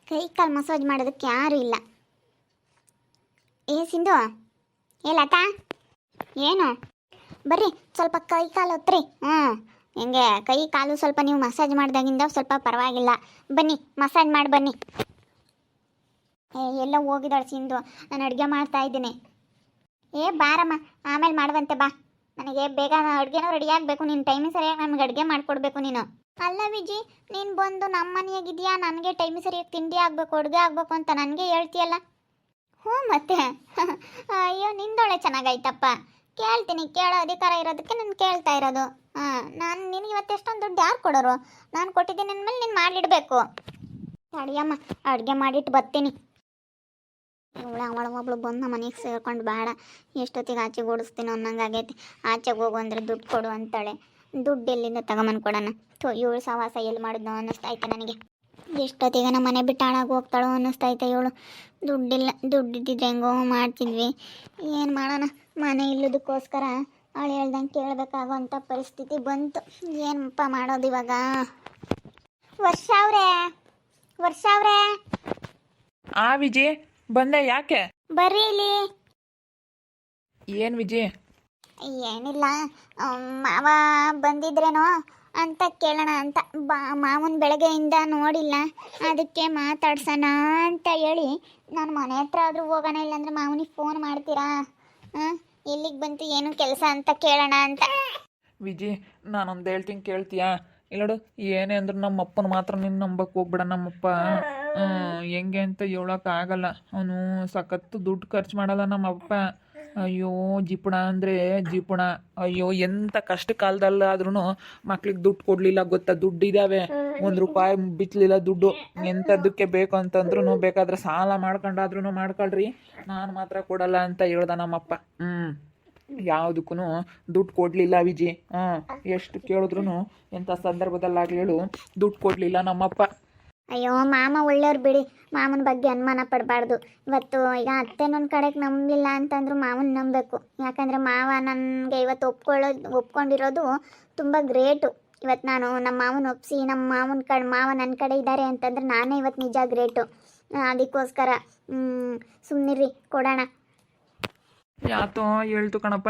ಕೈ ಕಾಲು ಮಸಾಜ್ ಮಾಡೋದಕ್ಕೆ ಯಾರೂ ಇಲ್ಲ. ಏ ಸಿಂಧು, ಏ ಲತಾ, ಏನು ಬರ್ರಿ ಸ್ವಲ್ಪ ಕೈ ಕಾಲು ಹೊತ್ರಿ. ಹೆಂಗೆ ಕೈ ಕಾಲು ಸ್ವಲ್ಪ ನೀವು ಮಸಾಜ್ ಮಾಡಿದಾಗಿಂದ ಸ್ವಲ್ಪ ಪರವಾಗಿಲ್ಲ. ಬನ್ನಿ ಮಸಾಜ್ ಮಾಡಿ ಬನ್ನಿ. ಎಲ್ಲ ಹೋಗಿದ್ದಾಳೆ ಸಿಂಧು, ನಾನು ಅಡುಗೆ ಮಾಡ್ತಾ ಇದ್ದೀನಿ. ಬಾರಮ್ಮ, ಆಮೇಲೆ ಮಾಡುವಂತೆ ಬಾ. ನನಗೆ ಬೇಗ ಅಡುಗೆನೂ ರೆಡಿ ಆಗಬೇಕು. ನೀನು ಟೈಮಿಗೆ ಸರಿಯಾಗಿ ನಮ್ಗೆ ಅಡುಗೆ ಮಾಡಿಕೊಡ್ಬೇಕು ನೀನು. ಅಲ್ಲ ವಿಜಿ, ನೀನು ಬಂದು ನಮ್ಮ ಮನೆಯಾಗಿದೆಯಾ, ನನಗೆ ಟೈಮಿಗೆ ಸರಿಯಾಗಿ ತಿಂಡಿ ಆಗಬೇಕು, ಅಡುಗೆ ಆಗಬೇಕು ಅಂತ ನನಗೆ ಹೇಳ್ತೀಯಲ್ಲ. ಹ್ಞೂ ಮತ್ತೆ ಅಯ್ಯೋ, ನಿಂದೊಳೆ ಚೆನ್ನಾಗೈತಪ್ಪ. ಕೇಳ್ತೀನಿ, ಕೇಳೋ ಅಧಿಕಾರ ಇರೋದಕ್ಕೆ ನಾನು ಕೇಳ್ತಾ ಇರೋದು. ನಾನು ನಿನಗೆ ಇವತ್ತು ಎಷ್ಟೊಂದು ದುಡ್ಡು ಯಾರು ಕೊಡೋರು? ನಾನು ಕೊಟ್ಟಿದ್ದೀನಿ ಅಂದಮೇಲೆ ನೀನು ಮಾಡಿಡಬೇಕು. ಅಡಿಯಮ್ಮ, ಅಡುಗೆ ಮಾಡಿಟ್ಟು ಬರ್ತೀನಿ. ಒಬ್ಬಳು ಬಂದು ನಮ್ಮ ಮನೆಗೆ ಸೇರ್ಕೊಂಡು ಬೇಡ, ಎಷ್ಟೊತ್ತಿಗೆ ಆಚೆಗೆ ಓಡಿಸ್ತೀನೋ ಅನ್ನಂಗೆ ಆಗೈತಿ. ಆಚೆಗೆ ಹೋಗು ಅಂದರೆ ದುಡ್ಡು ಕೊಡು ಅಂತಾಳೆ. ದುಡ್ಡು ಎಲ್ಲಿಂದ ತಗೊಂಬಂದು ಕೊಡೋಣ? ಇವಳು ಸವಾಸ ಎಲ್ಲಿ ಮಾಡಿದ್ನೋ ಅನ್ನಿಸ್ತೈತೆ ನನಗೆ. ಎಷ್ಟೊತ್ತಿಗೆ ನಮ್ಮ ಮನೆ ಬಿಟ್ಟು ಹಾಳಾಗಿ ಹೋಗ್ತಾಳೋ ಅನ್ನಿಸ್ತೈತೆ ಇವಳು. ದುಡ್ಡಿಲ್ಲ, ದುಡ್ಡಿದ್ದಿದ್ರೆ ಹೆಂಗೋ ಮಾಡ್ತಿದ್ವಿ. ಏನು ಮಾಡೋಣ, ಮನೆ ಇಲ್ಲದಕ್ಕೋಸ್ಕರ ಅವಳು ಹೇಳ್ದಂಗೆ ಕೇಳಬೇಕಾಗೋಂಥ ಪರಿಸ್ಥಿತಿ ಬಂತು. ಏನಪ್ಪ ಮಾಡೋದು ಇವಾಗ? ವರ್ಷ ಅವ್ರೆ ವಿಜಯ್ ಬಂದೆ, ಯಾಕೆ? ಬರ್ರಿ ಇಲ್ಲಿ. ಏನು ವಿಜಯ್? ಏನಿಲ್ಲ, ಮಾವ ಬಂದಿದ್ರೇನೋ ಅಂತ ಕೇಳೋಣ ಅಂತ. ಮಾವನ ಬೆಳಗ್ಗೆಯಿಂದ ನೋಡಿಲ್ಲ, ಅದಕ್ಕೆ ಮಾತಾಡ್ಸೋಣ ಅಂತ ಹೇಳಿ ನಾನು ಮನೆ ಹತ್ರ ಆದರೂ ಹೋಗೋಣ. ಇಲ್ಲಾಂದ್ರೆ ಮಾವನಿಗೆ ಫೋನ್ ಮಾಡ್ತೀರಾ? ಎಲ್ಲಿಗೆ ಬಂತು, ಏನು ಕೆಲಸ ಅಂತ ಕೇಳೋಣ ಅಂತ. ವಿಜಯ್, ನಾನೊಂದು ಹೇಳ್ತೀನಿ, ಕೇಳ್ತೀಯಾ? ಇಲ್ಲೋಡು, ಏನೇ ಅಂದ್ರೆ ನಮ್ಮಪ್ಪನ ಮಾತ್ರ ನಿನ್ನ ನಂಬಕ್ಕೆ ಹೋಗ್ಬೇಡ. ನಮ್ಮಪ್ಪ ಹೆಂಗೆ ಅಂತ ಹೇಳೋಕ್ಕಾಗಲ್ಲ. ಅವನು ಸಖತ್ತು ದುಡ್ಡು ಖರ್ಚು ಮಾಡಲ್ಲ ನಮ್ಮಪ್ಪ. ಅಯ್ಯೋ ಜಿಪುಣ ಅಂದರೆ ಜಿಪುಣ. ಅಯ್ಯೋ, ಎಂಥ ಕಷ್ಟ ಕಾಲದಲ್ಲಾದ್ರೂ ಮಕ್ಳಿಗೆ ದುಡ್ಡು ಕೊಡಲಿಲ್ಲ ಗೊತ್ತಾ? ದುಡ್ಡು ಇದ್ದಾವೆ, ₹1 ಬಿಚ್ಚಲಿಲ್ಲ ದುಡ್ಡು. ಎಂಥದ್ದಕ್ಕೆ ಬೇಕು ಅಂತಂದ್ರೂ ಬೇಕಾದ್ರೆ ಸಾಲ ಮಾಡ್ಕೊಂಡಾದ್ರೂ ಮಾಡ್ಕೊಳ್ರಿ, ನಾನು ಮಾತ್ರ ಕೊಡಲ್ಲ ಅಂತ ಹೇಳ್ದ ನಮ್ಮಪ್ಪ. ಯಾವುದಕ್ಕೂ ದುಡ್ಡು ಕೊಡಲಿಲ್ಲ ವಿಜಿ. ಎಷ್ಟು ಕೇಳಿದ್ರು ಎಂಥ ಸಂದರ್ಭದಲ್ಲಾಗಲಿ ಹೇಳು, ದುಡ್ಡು ಕೊಡಲಿಲ್ಲ ನಮ್ಮಪ್ಪ. ಅಯ್ಯೋ ಮಾಮ ಒಳ್ಳೆಯವ್ರು ಬಿಡಿ, ಮಾಮನ ಬಗ್ಗೆ ಅನುಮಾನ ಪಡಬಾರ್ದು. ಇವತ್ತು ಈಗ ಅತ್ತೆ ನನ್ನ ಕಡೆಗೆ ನಂಬಲಿಲ್ಲ ಅಂತಂದ್ರು ಮಾವನ ನಂಬಬೇಕು. ಯಾಕಂದರೆ ಮಾವ ನನಗೆ ಇವತ್ತು ಒಪ್ಕೊಂಡಿರೋದು ತುಂಬ ಗ್ರೇಟು. ಇವತ್ತು ನಾನು ನಮ್ಮ ಮಾವನ ಒಪ್ಪಿಸಿ ನಮ್ಮ ಮಾವ ನನ್ನ ಕಡೆ ಇದ್ದಾರೆ ಅಂತಂದ್ರೆ ನಾನೇ ಇವತ್ತು ನಿಜ ಗ್ರೇಟು. ಅದಕ್ಕೋಸ್ಕರ ಸುಮ್ಮನಿರಿ, ಕೊಡೋಣ. ಯಾತೋ ಹೇಳ್ತು ಕಣಪ್ಪ,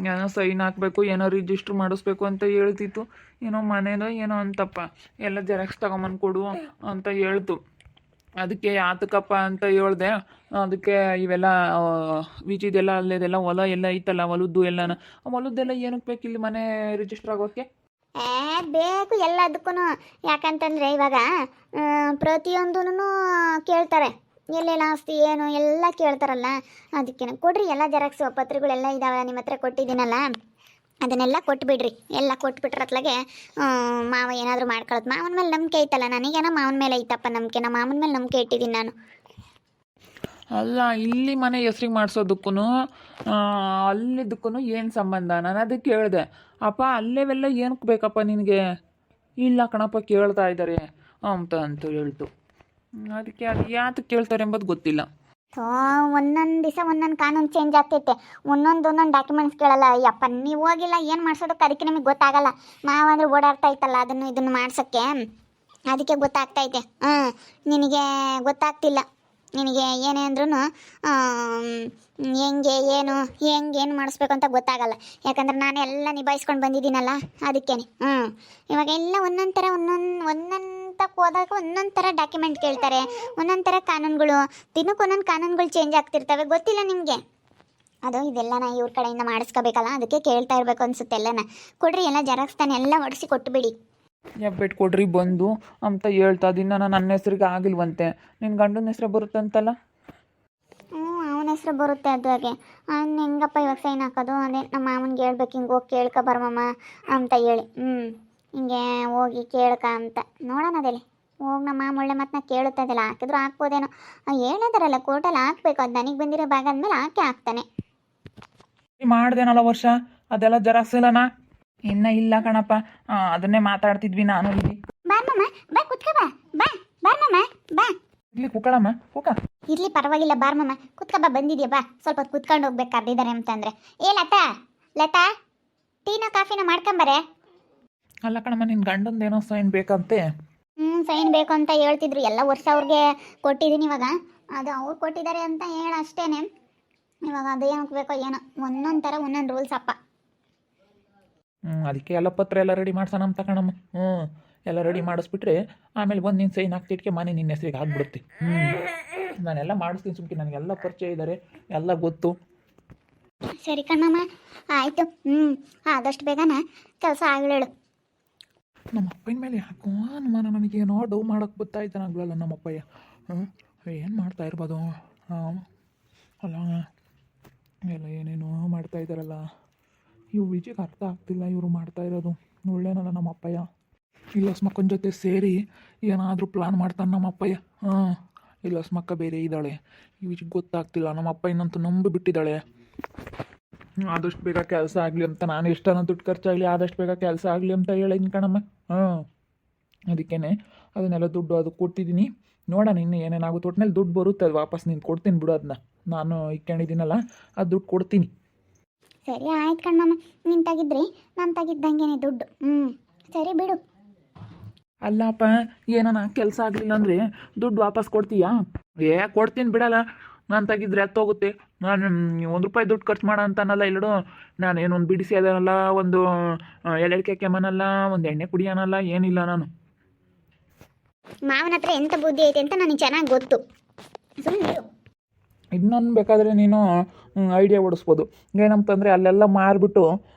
ಏನೋ ಸೈನ್ ಹಾಕಬೇಕು, ಏನೋ ರಿಜಿಸ್ಟ್ರ್ ಮಾಡಿಸ್ಬೇಕು ಅಂತ ಹೇಳ್ತಿತ್ತು. ಏನೋ ಮನೇನೋ ಏನೋ ಅಂತಪ್ಪ, ಎಲ್ಲ ಜೆರಾಕ್ಸ್ ತಗೊಂಬಂದು ಕೊಡು ಅಂತ ಹೇಳ್ತು. ಅದಕ್ಕೆ ಯಾತಕ್ಕಪ್ಪ ಅಂತ ಹೇಳ್ದೆ. ಅದಕ್ಕೆ ಇವೆಲ್ಲ ವಿಜಿದೆಲ್ಲ ಅಲ್ಲೇದೆಲ್ಲ ಹೊಲ ಎಲ್ಲ ಐತಲ್ಲ, ಹೊಲದ್ದು ಎಲ್ಲನ, ಹೊಲದ್ದೆಲ್ಲ ಏನಕ್ಕೆ ಬೇಕು ಇಲ್ಲಿ ಮನೆ ರಿಜಿಸ್ಟ್ರ್ ಆಗೋಕ್ಕೆ? ಬೇಕು ಎಲ್ಲದಕ್ಕೂ. ಯಾಕಂತಂದರೆ ಇವಾಗ ಪ್ರತಿಯೊಂದೂ ಕೇಳ್ತಾರೆ, ಎಲ್ಲೆಲ್ಲ ಆಸ್ತಿ ಏನು ಎಲ್ಲ ಕೇಳ್ತಾರಲ್ಲ. ಅದಕ್ಕೆ ಕೊಡ್ರಿ ಎಲ್ಲ ಜೆರಾಕ್ಸು ಪತ್ರಗಳೆಲ್ಲ ಇದ್ದಾವೆ ನಿಮ್ಮ ಹತ್ರ ಕೊಟ್ಟಿದ್ದೀನಲ್ಲ, ಅದನ್ನೆಲ್ಲ ಕೊಟ್ಬಿಡ್ರಿ. ಎಲ್ಲ ಕೊಟ್ಬಿಟ್ರತ್ಲಾಗೆ ಮಾವ ಏನಾದರೂ ಮಾಡ್ಕೊಳತ್. ಮಾವನ ಮೇಲೆ ನಂಬಿಕೆ ಐತಲ್ಲ ನನಗೇನೋ, ಮಾವನ ಮೇಲೆ ಐತಪ್ಪ ನಂಬಿಕೆ. ನಮ್ಮ ಮಾವನ ಮೇಲೆ ನಂಬಿಕೆ ಇಟ್ಟಿದ್ದೀನಿ ನಾನು. ಅಲ್ಲ, ಇಲ್ಲಿ ಮನೆ ಹೆಸ್ರಿಗೆ ಮಾಡಿಸೋದಕ್ಕೂ ಅಲ್ಲಿದ್ದಕ್ಕೂ ಏನು ಸಂಬಂಧ? ನಾನು ಅದಕ್ಕೆ ಹೇಳಿದೆ, ಅಪ್ಪ ಅಲ್ಲೇವೆಲ್ಲ ಏನಕ್ಕೆ ಬೇಕಪ್ಪ ನಿನಗೆ? ಇಲ್ಲ ಕಣಪ್ಪ, ಕೇಳ್ತಾ ಇದ್ದಾರೆ ಅಂತ ಹೇಳ್ತು. ಅದಕ್ಕೆ ಅದು ಯಾತಕ್ಕೆ ಕೇಳ್ತಾರೆ ಎಂಬುದು ಗೊತ್ತಿಲ್ಲ. ಒಂದೊಂದು ದಿವಸ ಒಂದೊಂದು ಕಾನೂನು ಚೇಂಜ್ ಆಗ್ತೈತೆ, ಒಂದೊಂದು ಡಾಕ್ಯುಮೆಂಟ್ಸ್ ಕೇಳಲ್ಲ. ಅಯ್ಯಪ್ಪ ನೀವು ಹೋಗಿಲ್ಲ, ಏನು ಮಾಡ್ಸೋದಕ್ಕೆ ಅದಕ್ಕೆ ನಿಮಗೆ ಗೊತ್ತಾಗಲ್ಲ. ಮಾವ ಅಂದರೆ ಓಡಾಡ್ತಾ ಇತ್ತಲ್ಲ ಅದನ್ನು ಇದನ್ನು ಮಾಡ್ಸೋಕ್ಕೆ, ಅದಕ್ಕೆ ಗೊತ್ತಾಗ್ತೈತೆ. ನಿನಗೆ ಗೊತ್ತಾಗ್ತಿಲ್ಲ. ನಿನಗೆ ಏನೇ ಅಂದ್ರೂ ಹೆಂಗೇನು ಮಾಡಿಸ್ಬೇಕು ಅಂತ ಗೊತ್ತಾಗಲ್ಲ. ಯಾಕಂದ್ರೆ ನಾನು ಎಲ್ಲ ನಿಭಾಯಿಸ್ಕೊಂಡು ಬಂದಿದ್ದೀನಲ್ಲ, ಅದಕ್ಕೇನೆ. ಇವಾಗ ಎಲ್ಲ ಒಂದೊಂದು ಥರ ಒಂದೊಂದಕ್ಕೆ ಹೋದಾಗ ಒಂದೊಂದು ಥರ ಡಾಕ್ಯುಮೆಂಟ್ ಕೇಳ್ತಾರೆ, ಒಂದೊಂದು ಥರ ಕಾನೂನುಗಳು, ದಿನಕ್ಕೆ ಒಂದೊಂದು ಕಾನೂನುಗಳು ಚೇಂಜ್ ಆಗ್ತಿರ್ತವೆ. ಗೊತ್ತಿಲ್ಲ ನಿಮಗೆ ಅದು? ಇದೆಲ್ಲನ ಇವ್ರ ಕಡೆಯಿಂದ ಮಾಡಿಸ್ಕೋಬೇಕಲ್ಲ, ಅದಕ್ಕೆ ಕೇಳ್ತಾ ಇರಬೇಕು ಅನಿಸುತ್ತೆ. ಎಲ್ಲನ ಕೊಡ್ರಿ, ಎಲ್ಲ ಜೆರಾಕ್ಸ್ ತಾನೆ ಎಲ್ಲ ಹೊಡಿಸಿ ಕೊಟ್ಟುಬಿಡಿ. ಬಿಟ್ಟು ಕೊಡ್ರಿ ಬಂದು ಅಂತ ಹೇಳ್ತಾ ದಿನ ನನ್ನ ಹೆಸ್ರಿಗೆ ಆಗಿಲ್ವಂತೆ, ನಿನ್ನ ಗಂಡನ ಹೆಸ್ರು ಬರುತ್ತಂತಲ್ಲ? ಅವನ ಹೆಸ್ರು ಬರುತ್ತೆ ಅದಾಗೆ. ಅವ್ನು ಹೆಂಗಪ್ಪ ಇವಾಗ ಸೈನ್ ಹಾಕೋದು? ಅದೇ ನಮ್ಮ ಮಾವನಿಗೆ ಹೇಳ್ಬೇಕು, ಹಿಂಗೆ ಹೋಗಿ ಕೇಳ್ಕೊ ಬರಮಮ್ಮ ಅಂತ ಹೇಳಿ. ಹಿಂಗೆ ಹೋಗಿ ಕೇಳ್ಕ ಅಂತ ನೋಡೋಣ. ಅದೇಲಿ ಹೋಗಿ ನಮ್ಮ ಮಾಮ ಒಳ್ಳೆ ಮಾತನ್ನ ಕೇಳುತ್ತಾ ಇದೆಲ್ಲ, ಹಾಕಿದ್ರು ಹಾಕ್ಬೋದೇನೋ. ಹೇಳಿದಾರಲ್ಲ ಕೋರ್ಟಲ್ಲಿ ಹಾಕ್ಬೇಕು, ಅದು ನನಗೆ ಬಂದಿರೋ ಭಾಗ ಆದಮೇಲೆ ಹಾಕ್ತಾನೆ. ಮಾಡ್ದೇನಲ್ಲ ವರ್ಷ, ಅದೆಲ್ಲ ಜೆರಾಕ್ಸ್ ಇಲ್ಲನಾ? ಇನ್ನ ಇಲ್ಲ ಕಣಪ್ಪ, ಅದನ್ನೇ ಮಾತಾಡ್ತಿದ್ವಿ ನಾನು ಇಲ್ಲಿ. ಬಾರ್ಮಮ್ಮ, ಬಾ ಕುತ್ಕೋ, ಬಾ ಬಾರ್ಮಮ್ಮ, ಬಾ ಇಲ್ಲಿ ಕುಕ್ಕಳಮ್ಮ, ಕುಕ್ಕ. ಇರ್ಲಿ ಪರವಾಗಿಲ್ಲ, ಬಾರ್ಮಮ್ಮ ಕುತ್ಕೋ, ಬಾ. ಬಂದಿದ್ಯಾ ಬಾ, ಸ್ವಲ್ಪ ಹೊತ್ತು ಕುತ್ಕೊಂಡು ಹೋಗ್ಬೇಕು ಕರ್ದಿದ್ದಾರೆ ಅಂತಂದ್ರೆ. ಲತಾ ಟೀನ ಕಾಫಿನ ಮಾಡ್ಕೊಂಬರೆ. ಅಲ್ಲ ಕಣಮ್ಮ, ನಿನ್ನ ಗಂಡಂದೇನೋ ಸೈನ್ ಬೇಕಂತೆ. ಸೈನ್ ಬೇಕು ಅಂತ ಹೇಳ್ತಿದ್ರು, ಎಲ್ಲ ವರ್ಷ ಅವ್ರಿಗೆ ಕೊಟ್ಟಿದ್ದೀನಿ ಇವಾಗ. ಅದು ಅವ್ರು ಕೊಟ್ಟಿದ್ದಾರೆ ಅಂತ ಹೇಳ ಅಷ್ಟೇನೆ. ಇವಾಗ ಅದು ಏನಕ್ಕೆ ಬೇಕೋ ಏನೋ, ಒಂದೊಂದು ಥರ ಒಂದೊಂದು ರೂಲ್ಸ್ ಅಪ್ಪ. ಅದಕ್ಕೆ ಎಲ್ಲ ಪತ್ರ ಎಲ್ಲ ರೆಡಿ ಮಾಡ್ಸೋಣ ಅಂತ ಕಣಮ್ಮ. ಎಲ್ಲ ರೆಡಿ ಮಾಡಿಸ್ಬಿಟ್ರೆ ಆಮೇಲೆ ಬಂದು ನೀನು ಸೈನ್ ಹಾಕ್ತಿಟ್ಕೆ ಮನೆ ನಿನ್ನ ಹೆಸ್ರಿಗೆ ಆಗ್ಬಿಡುತ್ತೆ. ನಾನೆಲ್ಲ ಮಾಡಿಸ್ತೀನಿ ಸುಮ್ಕೆ, ನನಗೆಲ್ಲ ಪರಿಚಯ ಇದ್ದಾರೆ, ಎಲ್ಲ ಗೊತ್ತು. ಸರಿ ಕಣ್ಣಮ್ಮ, ಆಯಿತು. ಆದಷ್ಟು ಬೇಗನೆ ಕೆಲಸ ಆಗಲೇಳು. ನಮ್ಮ ಅಪ್ಪನ ಮೇಲೆ ಯಾಕೋ ಅನುಮಾನ, ನನಗೇನೋ ಡವ್ ಮಾಡೋಕ್ಕೆ ಗೊತ್ತಾಯ್ತಾನೆ ಆಗ್ಲಲ್ಲ ನಮ್ಮಪ್ಪಯ್ಯ. ಏನು ಮಾಡ್ತಾ ಇರ್ಬೋದು ಅಲ್ಲ, ಎಲ್ಲ ಏನೇನೋ ಮಾಡ್ತಾ ಇದ್ದಾರಲ್ಲ. ಇವು ವಿಜಿಗೆ ಅರ್ಥ ಆಗ್ತಿಲ್ಲ ಇವರು ಮಾಡ್ತಾ ಇರೋದು. ಒಳ್ಳೇನಲ್ಲ ನಮ್ಮಪ್ಪಯ್ಯ. ಇಲ್ಲ ಸ್ಮಕ್ಕನ ಜೊತೆ ಸೇರಿ ಏನಾದರೂ ಪ್ಲ್ಯಾನ್ ಮಾಡ್ತಾನೆ ನಮ್ಮಪ್ಪಯ್ಯ. ಇಲ್ಲ ಸ್ಮಕ್ಕ ಬೇರೆ ಇದ್ದಾಳೆ, ಈ ವಿಜಿಗೆ ಗೊತ್ತಾಗ್ತಿಲ್ಲ. ನಮ್ಮಪ್ಪ ಇನ್ನಂತೂ ನಂಬಿ ಬಿಟ್ಟಿದ್ದಾಳೆ. ಆದಷ್ಟು ಬೇಗ ಕೆಲಸ ಆಗಲಿ ಅಂತ, ನಾನು ಎಷ್ಟನ ದುಡ್ಡು ಖರ್ಚಾಗಲಿ ಆದಷ್ಟು ಬೇಗ ಕೆಲಸ ಆಗಲಿ ಅಂತ ಹೇಳಿದ್ದೀನಿ ಕಣಮ್ಮ. ಅದಕ್ಕೇ ಅದನ್ನೆಲ್ಲ ದುಡ್ಡು ಅದು ಕೊಟ್ಟಿದ್ದೀನಿ. ನೋಡೋಣ ಇನ್ನು ಏನೇನಾಗುತ್ತೆ. ಒಟ್ಟಿನಲ್ಲಿ ದುಡ್ಡು ಬರುತ್ತೆ, ಅದು ವಾಪಸ್ ನೀನು ಕೊಡ್ತೀನಿ ಬಿಡು. ಅದನ್ನ ನಾನು ಇಕ್ಕೊಂಡಿದ್ದೀನಲ್ಲ ಅದು ದುಡ್ಡು ಕೊಡ್ತೀನಿ. ಸರಿ ಆಯ್ತು ಕಣ್ಣಮ್ಮ, ನೀನು ತೆಗಿದ್ರಿ ನಾನು ತೆಗಿದ್ದಂಗೆನೆ ದುಡ್ಡು. ಸರಿ ಬಿಡು. ಅಲ್ಲಪ್ಪ, ಏನಾನ ಕೆಲಸ ಆಗಲಿಲ್ಲ ಅಂದರೆ ದುಡ್ಡು ವಾಪಸ್ ಕೊಡ್ತೀಯಾ? ಕೊಡ್ತೀನಿ ಬಿಡಲ್ಲ. ನಾನು ತೆಗಿದ್ರೆ ಹತ್ತೋಗುತ್ತೆ. ನಾನು 1 ರೂಪಾಯಿ ದುಡ್ಡು ಖರ್ಚು ಮಾಡೋ ಅಂತಾನಲ್ಲ ಇಲ್ಲಡು. ನಾನೇನು ಒಂದು ಬಿಡಿಸಿ ಅದನ್ನಲ್ಲ, ಒಂದು ಎಲೆಡಿಕೆ ಕೆಮ್ಮನಲ್ಲ, ಒಂದು ಎಣ್ಣೆ ಕುಡಿಯೋನಲ್ಲ, ಏನಿಲ್ಲ ನಾನು. ಮಾವನ ಹತ್ರ ಎಂಥ ಬುದ್ಧಿ ಐತೆ ಅಂತ ನನಗೆ ಚೆನ್ನಾಗಿ ಗೊತ್ತು. ಸುಮ್ಮನೆ ಇನ್ನೊಂದು ಬೇಕಾದರೆ ನೀನು ಐಡಿಯಾ ಓಡಿಸ್ಬೋದು. ಏನಂತಂದರೆ ಅಲ್ಲೆಲ್ಲ ಮಾರಿಬಿಟ್ಟು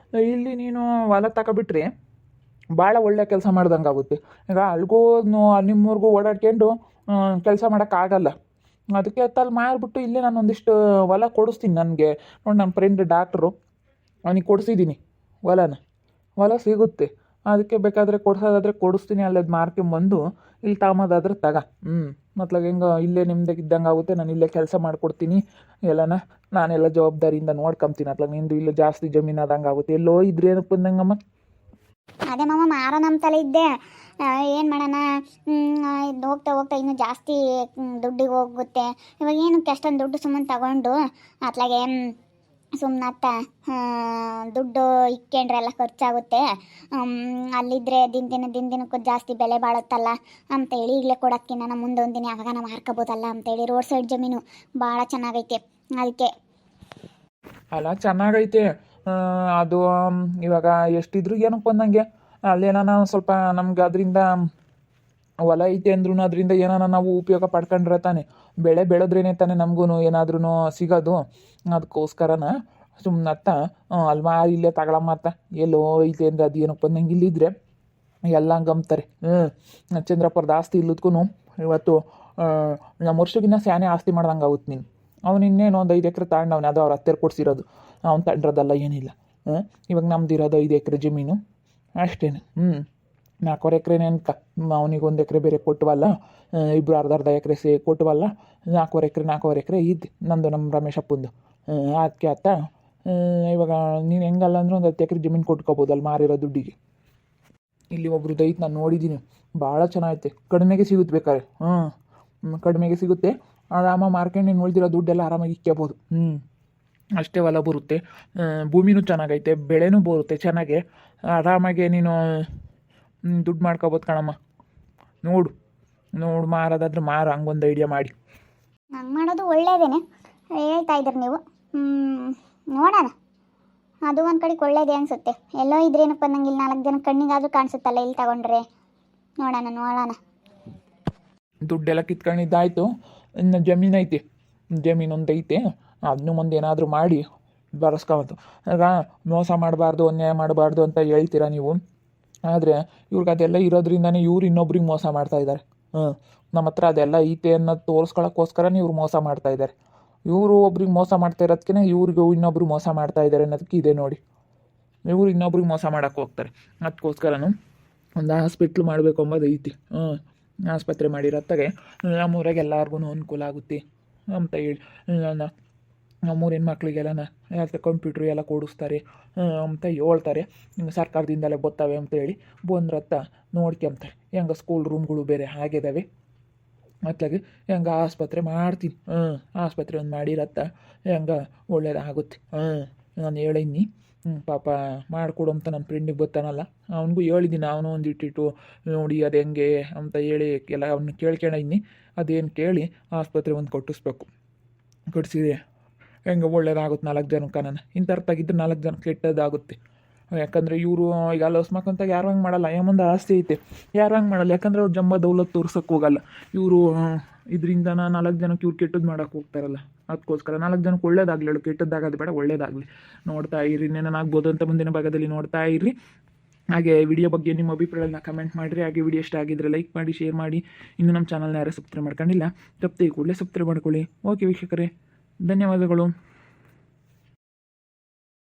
ಇಲ್ಲಿ ನೀನು ಹೊಲ ತಗೊಬಿಟ್ರೆ ಭಾಳ ಒಳ್ಳೆ ಕೆಲಸ ಮಾಡ್ದಂಗೆ ಆಗುತ್ತೆ. ಈಗ ಅಲ್ಲಿಗೂ ನಿಮ್ಮೂರಿಗೂ ಓಡಾಡ್ಕೊಂಡು ಕೆಲಸ ಮಾಡೋಕ್ಕಾಗಲ್ಲ. ಅದಕ್ಕೆ ಅಲ್ಲಿ ಮಾರಿಬಿಟ್ಟು ಇಲ್ಲೇ ನಾನು ಒಂದಿಷ್ಟು ಹೊಲ ಕೊಡಿಸ್ತೀನಿ. ನನಗೆ ನೋಡಿ, ನನ್ನ ಫ್ರೆಂಡ್ ಡಾಕ್ಟ್ರು, ಅವನಿಗೆ ಕೊಡಿಸಿದ್ದೀನಿ ಹೊಲ ಸಿಗುತ್ತೆ. ಅದಕ್ಕೆ ಬೇಕಾದರೆ ಕೊಡ್ಸೋದಾದರೆ ಕೊಡಿಸ್ತೀನಿ. ಅಲ್ಲದು ಮಾರ್ಕೊಂಬಂದು ಇಲ್ಲಿ ತಗೊಂಬೋದಾದ್ರೆ ತಗ. ಮತ್ಲಾಗ ಹೆಂಗೆ ಇಲ್ಲೇ ನಿಮ್ದಾಗ ಇದ್ದಂಗೆ ಆಗುತ್ತೆ. ನಾನು ಇಲ್ಲೇ ಕೆಲಸ ಮಾಡಿಕೊಡ್ತೀನಿ ಎಲ್ಲನ. ನಾನೆಲ್ಲ ಜವಾಬ್ದಾರಿಯಿಂದ ನೋಡ್ಕೊಂತೀನಿ. ಅತ್ಲಾಗ ನಿಂದು ಇಲ್ಲೇ ಜಾಸ್ತಿ ಜಮೀನು ಆದಂಗೆ ಆಗುತ್ತೆ. ಎಲ್ಲೋ ಇದ್ರೆ ಏನಕ್ಕೆ ಬಂದಂಗಮ್ಮ. ಅದೇ ಮಾಮ, ಮಾರೋ ನಮ್ಮ ತಲೆ ಇದ್ದೆ. ಏನು ಮಾಡೋಣ, ಇದು ಹೋಗ್ತಾ ಹೋಗ್ತಾ ಇನ್ನೂ ಜಾಸ್ತಿ ದುಡ್ಡಿಗೆ ಹೋಗುತ್ತೆ. ಇವಾಗ ಏನಕ್ಕೆ ಅಷ್ಟೊಂದು ದುಡ್ಡು ಸುಮ್ಮನೆ ತಗೊಂಡು ಅತ್ಲಾಗೆ ಸುಮ್ಮನತ್ತ ದುಡ್ಡು ಇಕ್ಕೊಂಡ್ರೆ ಎಲ್ಲ ಖರ್ಚಾಗುತ್ತೆ. ಅಲ್ಲಿದ್ದರೆ ದಿನಕ್ಕೂ ಜಾಸ್ತಿ ಬೆಲೆ ಬಾಳುತ್ತಲ್ಲ ಅಂತೇಳಿ ಈಗಲೇ ಕೊಡೋಕ್ಕೆ ನಾನು ಮುಂದೊಂದು ದಿನ ಯಾವಾಗ ನಾವು ಮಾರ್ಕೋಬೋದಲ್ಲ ಅಂತೇಳಿ. ರೋಡ್ ಸೈಡ್ ಜಮೀನು ಭಾಳ ಚೆನ್ನಾಗೈತೆ. ಅದಕ್ಕೆ ಅಲ್ಲ, ಚೆನ್ನಾಗೈತೆ ಅದು. ಇವಾಗ ಎಷ್ಟಿದ್ರು ಏನಪ್ಪ ಅಂದಂಗೆ ಅಲ್ಲೇನಾನ ಸ್ವಲ್ಪ ನಮ್ಗೆ ಅದರಿಂದ ಹೊಲ ಐತೆ ಅಂದ್ರೂ ಅದರಿಂದ ಏನಾನ ನಾವು ಉಪಯೋಗ ಪಡ್ಕೊಂಡ್ರೆ ತಾನೆ. ಬೆಳೆ ಬೆಳೆದ್ರೇ ತಾನೆ ನಮಗೂ ಏನಾದ್ರೂ ಸಿಗೋದು. ಅದಕ್ಕೋಸ್ಕರನ ಸುಮ್ಮನತ್ತ ಅಲ್ಲಿ ಮಾರಿ ಇಲ್ಲೇ ತಗೊಳಮ್ಮತ್ತ. ಎಲ್ಲೋ ಐತೆ ಅಂದರೆ ಅದು ಏನಪ್ಪ ಅಂದಂಗೆ ಇಲ್ಲಿದ್ರೆ ಎಲ್ಲ ಗಮ್ತಾರೆ. ಚಂದ್ರಪ್ಪರ್ದು ಆಸ್ತಿ ಇಲ್ಲದ್ಕೂ ಇವತ್ತು ನಮ್ಮ ವರ್ಷಕ್ಕಿನ್ನ ಸ್ಯಾನೆ ಆಸ್ತಿ ಮಾಡ್ದಂಗೆ ಆಗುತ್ತೆ ನೀನು. ಅವ್ನು ಇನ್ನೇನು ಒಂದು 5 ಎಕರೆ ತಗೊಂಡವನು, ಅದು ಅವ್ರ ಹತ್ತಿರ ಕೊಡ್ಸಿರೋದು. ಅವ್ನು ತಗೊಂಡ್ರದಲ್ಲ ಏನಿಲ್ಲ. ಇವಾಗ ನಮ್ದು ಇರೋದು 5 ಎಕರೆ ಜಮೀನು ಅಷ್ಟೇ. 4 ಎಕರೆನೇ ಅನ್ಕ. ಅವನಿಗೆ 1 ಎಕರೆ ಬೇರೆ ಕೊಟ್ಟವಲ್ಲ, ಇಬ್ಬರು ಅರ್ಧ ಎಕರೆ ಕೊಟ್ಟವಲ್ಲ. 4 ಎಕರೆ ಇದ್ದು ನಂದು, ನಮ್ಮ ರಮೇಶ್ ಅಪ್ಪಂದು. ಅದಕ್ಕೆ ಆತ ಇವಾಗ ನೀನು ಹೆಂಗಲ್ಲ ಅಂದ್ರೆ ಒಂದು 10 ಎಕರೆ ಜಮೀನು ಕೊಟ್ಕೋಬೋದು ಅಲ್ಲಿ ಮಾರಿರೋ ದುಡ್ಡಿಗೆ. ಇಲ್ಲಿ ಒಬ್ರದ್ದು ಐತೆ, ನಾನು ನೋಡಿದ್ದೀನಿ, ಭಾಳ ಚೆನ್ನಾಗೈತೆ. ಕಡಿಮೆಗೆ ಸಿಗುತ್ತೆ ಬೇಕಾದ್ರೆ. ಕಡಿಮೆಗೆ ಸಿಗುತ್ತೆ. ಆರಾಮ ಮಾರ್ಕೊಂಡು ನೀನು ಉಳಿದಿರೋ ದುಡ್ಡೆಲ್ಲ ಆರಾಮಾಗಿ ಇಕ್ಕೋಬೋದು. ಅಷ್ಟೇ ಹೊಲ ಬರುತ್ತೆ. ಭೂಮಿನೂ ಚೆನ್ನಾಗೈತೆ, ಬೆಳೆನೂ ಬರುತ್ತೆ ಚೆನ್ನಾಗೆ. ಆರಾಮಾಗೆ ನೀನು ದುಡ್ಡು ಮಾಡ್ಕೋಬೋದು ಕಣಮ್ಮ. ನೋಡು ಮಾರೋದಾದ್ರೆ ಮಾರು. ಹಂಗೊಂದು ಐಡಿಯಾ ಮಾಡಿ. ಹಂಗೆ ಮಾಡೋದು ಒಳ್ಳೇದೇನೆ ಹೇಳ್ತಾ ಇದ್ದೀರಿ ನೀವು. ನೋಡೋಣ, ಅದು ಒಂದು ಕಡೆಗೆ ಒಳ್ಳೇದೇ ಅನಿಸುತ್ತೆ. ಎಲ್ಲೋ ಇದ್ರೇನಪ್ಪ ನಂಗೆ ಇಲ್ಲಿ 4 ಜನ ಕಣ್ಣಿಗಾದರೂ ಕಾಣಿಸುತ್ತಲ್ಲ ಇಲ್ಲಿ ತಗೊಂಡ್ರೆ. ನೋಡೋಣ. ದುಡ್ಡೆಲ್ಲ ಕಿತ್ಕೊಂಡಿದ್ದಾಯ್ತು. ಇನ್ನು ಜಮೀನು ಐತೆ, ಜಮೀನೊಂದು ಐತೆ. ಅದನ್ನು ಮುಂದೆ ಏನಾದರೂ ಮಾಡಿ ಬರೆಸ್ಕೊಬೋದು. ಆಗ ಮೋಸ ಮಾಡಬಾರ್ದು, ಅನ್ಯಾಯ ಮಾಡಬಾರ್ದು ಅಂತ ಹೇಳ್ತೀರಾ ನೀವು. ಆದರೆ ಇವ್ರಿಗೆ ಅದೆಲ್ಲ ಇರೋದ್ರಿಂದನೇ ಇವ್ರು ಇನ್ನೊಬ್ರಿಗೆ ಮೋಸ ಮಾಡ್ತಾಯಿದ್ದಾರೆ. ನಮ್ಮ ಹತ್ರ ಅದೆಲ್ಲ ಐತೆ ಅನ್ನೋದು ತೋರಿಸ್ಕೊಳ್ಳೋಕ್ಕೋಸ್ಕರನೇ ಇವ್ರು ಮೋಸ ಮಾಡ್ತಾಯಿದ್ದಾರೆ. ಇವರು ಒಬ್ರಿಗೆ ಮೋಸ ಮಾಡ್ತಾ ಇರೋದಕ್ಕೆ ಇವ್ರಿಗೂ ಇನ್ನೊಬ್ರು ಮೋಸ ಮಾಡ್ತಾಯಿದ್ದಾರೆ ಅನ್ನೋದಕ್ಕೆ ಇದೆ ನೋಡಿ. ಇವ್ರು ಇನ್ನೊಬ್ರಿಗೆ ಮೋಸ ಮಾಡೋಕ್ಕೆ ಹೋಗ್ತಾರೆ. ಅದಕ್ಕೋಸ್ಕರನೂ ಒಂದು ಹಾಸ್ಪಿಟ್ಲು ಮಾಡಬೇಕು ಅಂಬೋದು ಐತಿ. ಆಸ್ಪತ್ರೆ ಮಾಡಿರೋತ್ತಾಗೆ ನಮ್ಮೂರಾಗೆ ಎಲ್ಲರಿಗೂ ಅನುಕೂಲ ಆಗುತ್ತೆ ಅಂತ ಹೇಳಿ ನಮ್ಮೂರ ಹೆಣ್ಮಕ್ಳಿಗೆಲ್ಲ ಕಂಪ್ಯೂಟ್ರು ಎಲ್ಲ ಕೊಡಿಸ್ತಾರೆ ಅಂತ ಹೇಳ್ತಾರೆ. ಸರ್ಕಾರದಿಂದಲೇ ಬರ್ತಾವೆ ಅಂತ ಹೇಳಿ ಬಂದ್ರತ್ತ ನೋಡ್ಕೊಂತಾರೆ. ಹೆಂಗೆ ಸ್ಕೂಲ್ ರೂಮ್ಗಳು ಬೇರೆ ಆಗಿದ್ದಾವೆ. ಮತ್ಲಾಗೆ ಹೆಂಗೆ ಆಸ್ಪತ್ರೆ ಮಾಡ್ತೀನಿ. ಆಸ್ಪತ್ರೆ ಒಂದು ಮಾಡಿರತ್ತ ಹೆಂಗೆ ಒಳ್ಳೇದಾಗುತ್ತೆ. ನಾನು ಹೇಳಿನಿ ಪಾಪ ಮಾಡಿಕೊಡು ಅಂತ ನನ್ನ ಫ್ರೆಂಡಿಗೆ ಬರ್ತಾನಲ್ಲ ಅವನಿಗೂ ಹೇಳಿದ್ದೀನಿ. ಅವನು ಒಂದು ಇಟ್ಟಿಟ್ಟು ನೋಡಿ ಅದು ಹೆಂಗೆ ಅಂತ ಹೇಳಿ ಎಲ್ಲ ಅವ್ನ ಕೇಳ್ಕೊಂಡಿದ್ದೀನಿ. ಅದೇನು ಕೇಳಿ ಆಸ್ಪತ್ರೆ ಒಂದು ಕಟ್ಟಿಸಿದೆ ಹೆಂಗೆ ಒಳ್ಳೇದಾಗುತ್ತೆ 4 ಜನಕ್ಕೆ. ನಾನು ಇಂಥರ್ತಾಗಿದ್ದರೆ 4 ಜನಕ್ಕೆ ಕೆಟ್ಟದಾಗುತ್ತೆ. ಯಾಕಂದರೆ ಇವರು ಈಗ ಲಸ್ಮಕ್ಕಂತ ಯಾರು ಹಂಗೆ ಮಾಡಲ್ಲ. ಮುಂದೆ ಆಸ್ತಿ ಐತೆ ಯಾರು ಹಂಗೆ ಮಾಡಲ್ಲ. ಯಾಕಂದರೆ ಅವ್ರು ಜಂಬ ದೌಲತ್ ತೋರ್ಸೋಕ್ಕೆ ಹೋಗಲ್ಲ. ಇವರು ಇದರಿಂದ 4 ಜನಕ್ಕೆ ಇವ್ರು ಕೆಟ್ಟದ್ದು ಮಾಡೋಕ್ಕೆ ಹೋಗ್ತಾರಲ್ಲ. ಅದಕ್ಕೋಸ್ಕರ 4 ಜನಕ್ಕೆ ಒಳ್ಳೇದಾಗಲಿ, ಹೇಳು ಕೆಟ್ಟದ್ದಾಗೋದು ಬೇಡ, ಒಳ್ಳೇದಾಗಲಿ. ನೋಡ್ತಾ ಇರಿ, ಏನಾಗ್ಬೋದು ಅಂತ ಮುಂದಿನ ಭಾಗದಲ್ಲಿ ನೋಡ್ತಾ ಇರ್ರಿ. ಹಾಗೆ ವಿಡಿಯೋ ಬಗ್ಗೆ ನಿಮ್ಮ ಅಭಿಪ್ರಾಯಗಳನ್ನ ಕಮೆಂಟ್ ಮಾಡಿರಿ. ಹಾಗೆ ವಿಡಿಯೋ ಇಷ್ಟ ಆಗಿದ್ದರೆ ಲೈಕ್ ಮಾಡಿ, ಶೇರ್ ಮಾಡಿ. ಇನ್ನು ನಮ್ಮ ಚಾನಲ್ನ ಯಾರು ಸಬ್ಸ್ಕ್ರೈಬ್ ಮಾಡ್ಕೊಂಡಿಲ್ಲ ತಪ್ಪದೆ ಕೂಡಲೇ ಸಬ್ಸ್ಕ್ರೈಬ್ ಮಾಡ್ಕೊಳ್ಳಿ. ಓಕೆ ವೀಕ್ಷಕರೇ, ಧನ್ಯವಾದಗಳು.